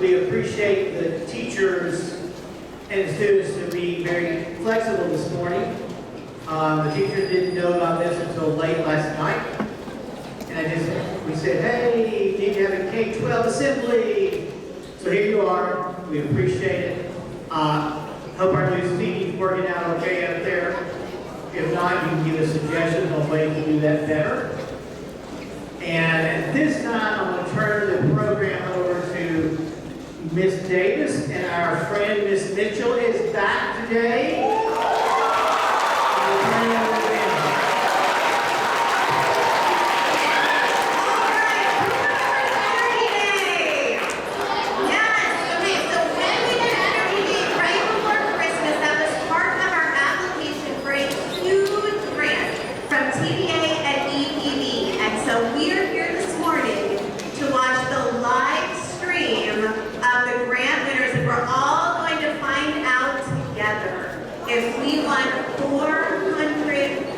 we appreciate the teachers and students to be very flexible this morning. The teachers didn't know about this until late last night. And we said, hey, need to have a K-12 assembly. So here you are. We appreciate it. Hope our new seating's working out okay up there. If not, you can give us suggestions on ways to do that better. And at this time, I'm going to turn the program over to Miss Davis, and our friend Miss Mitchell is back today. If we won $400,000.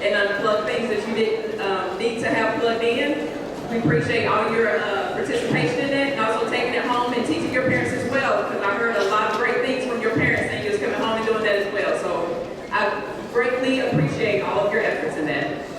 And unplug things that you didn't need to have plugged in. We appreciate all your participation in it, and also taking it home and teaching your parents as well, because I heard a lot of great things from your parents saying you're coming home and doing that as well. So I greatly appreciate all of your efforts in that.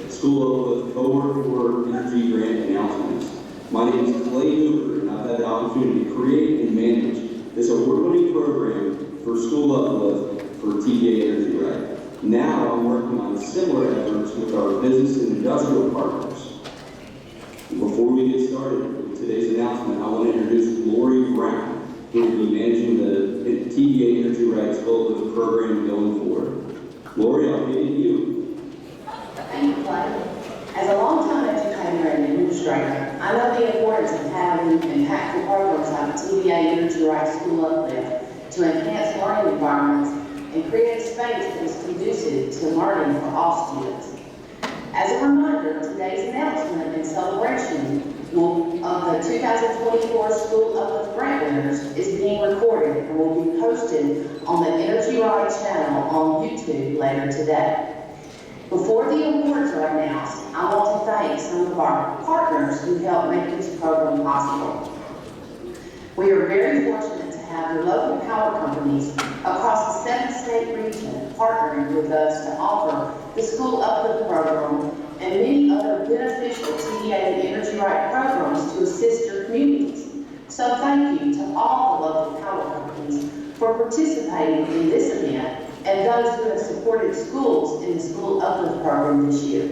School of EPB Grant announcements. My name is Clay Hoover, and I've had the similar efforts with our business and industrial partners. Before we get started with today's announcement, I want to introduce Lori Brown, who will be managing the TVA Energy Rights Gold program going forward. Lori, I'll give it to you. Thank you, Clay. As a longtime educator and administrator, I know the importance of having impactful programs like TVA Energy Rights School Uplift to enhance learning environments and create a space that is conducive to learning for all students. As a reminder, today's announcement and celebration of the 2024 School Uplift Grant winners is being recorded and will be posted on the Energy Rights channel on YouTube later today. Before the awards are announced, I want to thank some of our partners who helped make this program possible. We are very fortunate to have your local power companies across the 7-state region partnering with us to offer the School Uplift program and many other beneficial TVA Energy Right programs to assist your communities. So thank you to all the local power companies for participating in this event and those who have supported schools in the School Uplift program this year.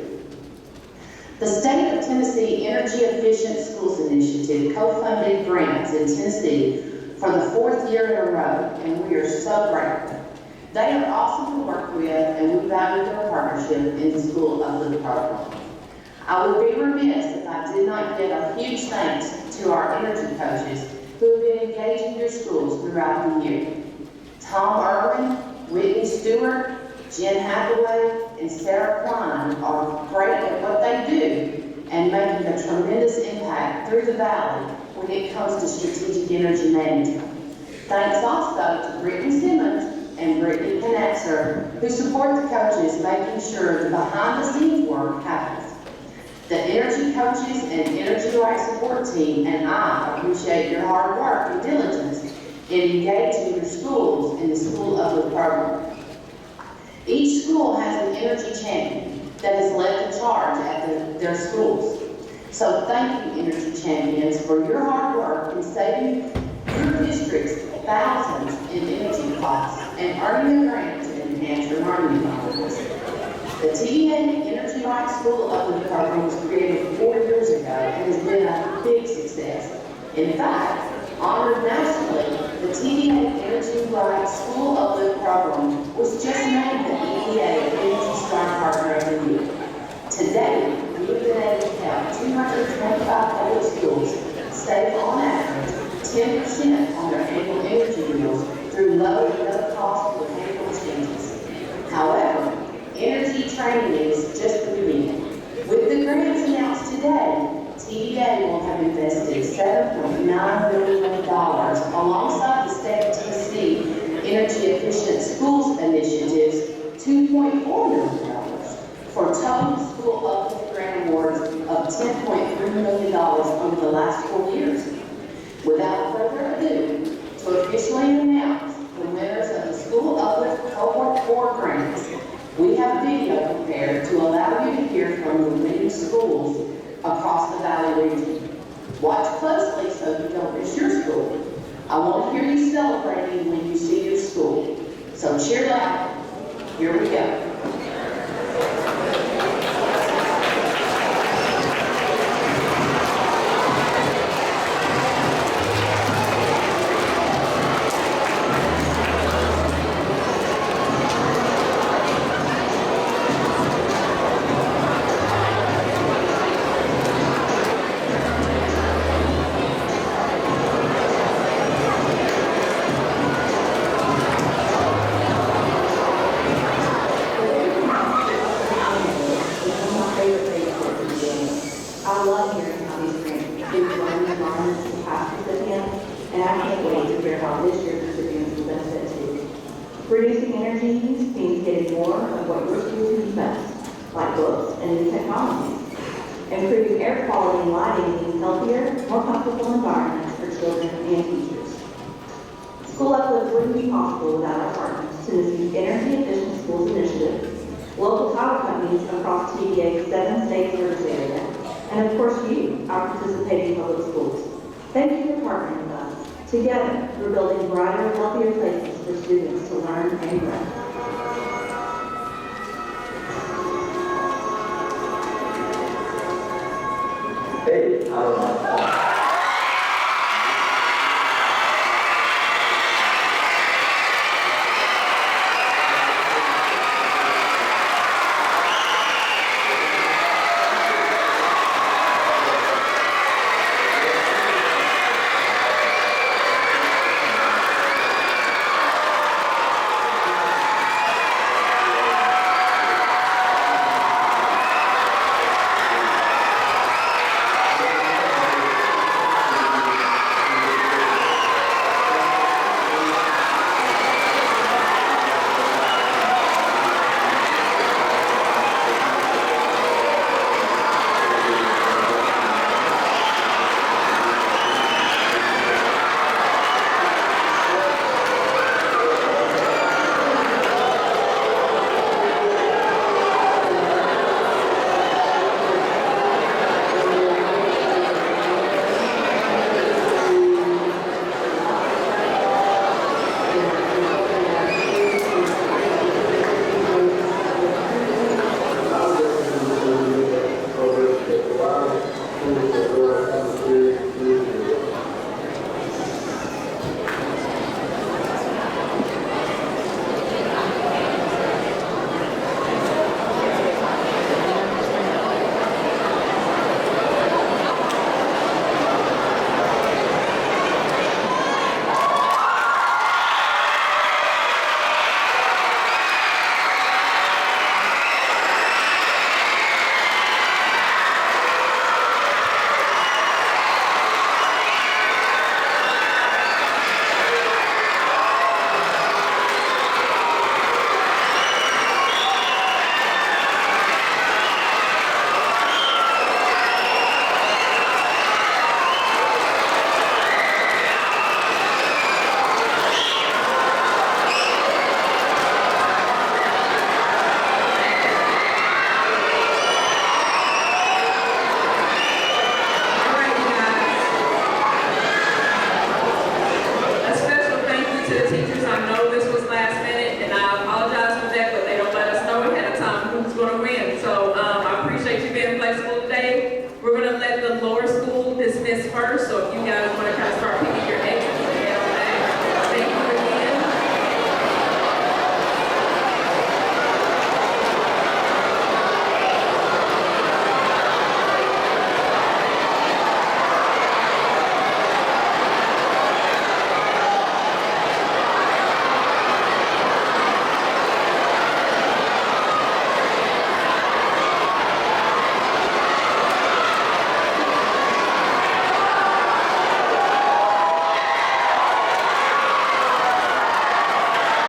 The State of Tennessee Energy Efficient Schools Initiative co-funded grants in Tennessee for the 4th year in a row, and we are so grateful. They are awesome to work with, and we value their partnership in the School Uplift program. I would be remiss if I did not give a huge thanks to our energy coaches who have been engaging your schools throughout the year. Tom Irwin, Whitney Stewart, Jen Hathaway, and Sarah Klein are great at what they do and making a tremendous impact through the valley when it comes to strategic energy management. Thanks also to Brittany Simmons and Brittany Knetzer, who support the coaches, making sure the behind-the-scenes work happens. The energy coaches and energy rights support team and I appreciate your hard work and diligence in engaging your schools in the School Uplift program. Each school has an energy champion that has led the charge at their schools. So thank you, energy champions, for your hard work in saving your districts thousands in energy costs and earning a grant to enhance your learning environments. The TVA Energy Rights School Uplift program was created 4 years ago and has been a big success. In fact, honored nationally, the TVA Energy Rights School Uplift program was just named the EPA Energy Star Partner of the Year. Today, we've been able to help 225 public schools save on average 10% on their annual energy bills through low and no-cost mechanical changes. However, energy training is just the beginning. With the grants announced today, TVA will have invested $7.9 million alongside the State of Tennessee Energy Efficient Schools Initiative's $2.4 million for total School Uplift grant awards of $10.3 million over the last 4 years. Without further ado, to officially announce the winners of the School Uplift Cohort 4 grants, we have a video prepared to allow you to hear from the winning schools across the Valley region. Watch closely so you don't miss your school. I want to hear you celebrating when you see your school. So cheer loud. Here we go. Reducing energy use means getting more of what your schools need best, like books and new technologies. Improving air quality and lighting means healthier, more comfortable environments for children and teachers. School Uplift wouldn't be possible without our partners, Tennessee's Energy Efficient Schools Initiative, local power companies across TVA's 7-state service area, and of course you, our participating public schools. Thank you for partnering with us. Together, we're building brighter, healthier places for students to learn and grow. don't know.